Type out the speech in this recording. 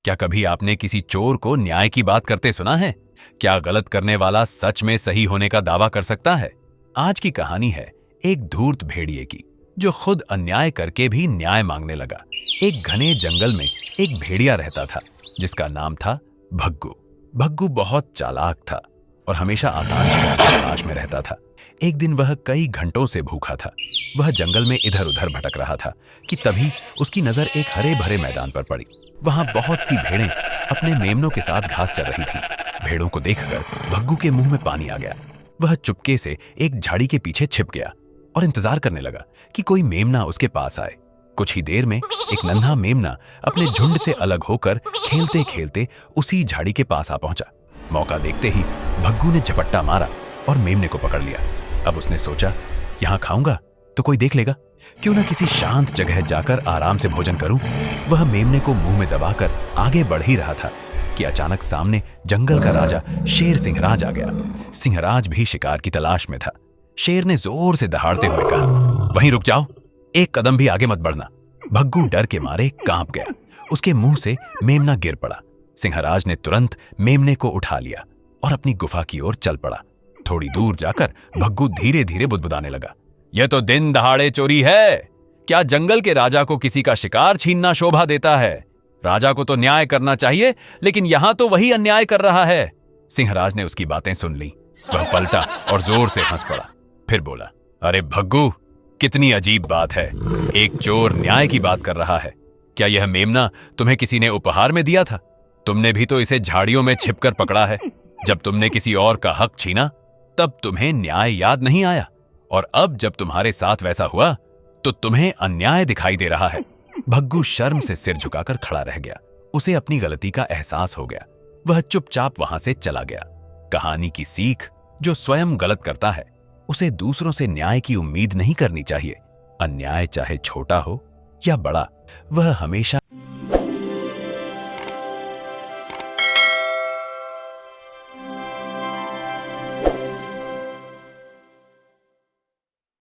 क्या कभी आपने किसी चोर को न्याय की बात करते सुना है? क्या गलत करने वाला सच में सही होने का दावा कर सकता है? आज की कहानी है एक धूर्त भेड़िए की, जो खुद अन्याय करके भी न्याय मांगने लगा। एक घने जंगल में एक भेड़िया रहता था जिसका नाम था भग्गू। भग्गू बहुत चालाक था और हमेशा आसान शिकार की तलाश में रहता था। एक दिन वह कई घंटों से भूखा था। वह जंगल में इधर उधर भटक रहा था कि तभी उसकी नजर एक हरे भरे मैदान पर पड़ी। वहां बहुत सी भेड़ें अपने मेमनों के साथ घास चर रही थी। भेड़ों को देखकर भग्गू के मुंह में पानी आ गया। वह चुपके से एक झाड़ी के पीछे छिप गया और इंतजार करने लगा कि कोई मेमना उसके पास आए। कुछ ही देर में एक नन्हा मेमना अपने झुंड से अलग होकर खेलते खेलते उसी झाड़ी के पास आ पहुंचा। मौका देखते ही भग्गू ने झपट्टा मारा और मेमने को पकड़ लिया। अब उसने सोचा, यहां खाऊंगा तो कोई देख लेगा, क्यों ना किसी शांत जगह जाकर आराम से भोजन करूं। वह मेमने को मुंह में दबाकर आगे बढ़ ही रहा था कि अचानक सामने जंगल का राजा शेर सिंहराज आ गया। सिंहराज भी शिकार की तलाश में था। शेर ने जोर से दहाड़ते हुए कहा, वहीं रुक जाओ, एक कदम भी आगे मत बढ़ना। भग्गू डर के मारे कांप गया। उसके मुंह से मेमना गिर पड़ा। सिंहराज ने तुरंत मेमने को उठा लिया और अपनी गुफा की ओर चल पड़ा। थोड़ी दूर जाकर भग्गू धीरे धीरे बुदबुदाने लगा, यह तो दिन दहाड़े चोरी है। क्या जंगल के राजा को किसी का शिकार छीनना शोभा देता है? राजा को तो न्याय करना चाहिए, लेकिन यहां तो वही अन्याय कर रहा है। सिंहराज ने उसकी बातें सुन ली। वह पलटा और जोर से हंस पड़ा। फिर बोला, अरे भग्गू, कितनी अजीब बात है। एक चोर न्याय की बात कर रहा है। क्या यह मेमना तुम्हें किसी ने उपहार में दिया था? तुमने भी तो इसे झाड़ियों में छिपकर पकड़ा है। जब तुमने किसी और का हक छीना तब तुम्हें न्याय याद नहीं आया, और अब जब तुम्हारे साथ वैसा हुआ तो तुम्हें अन्याय दिखाई दे रहा है। भग्गू शर्म से सिर झुकाकर खड़ा रह गया। उसे अपनी गलती का एहसास हो गया। वह चुपचाप वहां से चला गया। कहानी की सीख, जो स्वयं गलत करता है उसे दूसरों से न्याय की उम्मीद नहीं करनी चाहिए। अन्याय चाहे छोटा हो या बड़ा, वह हमेशा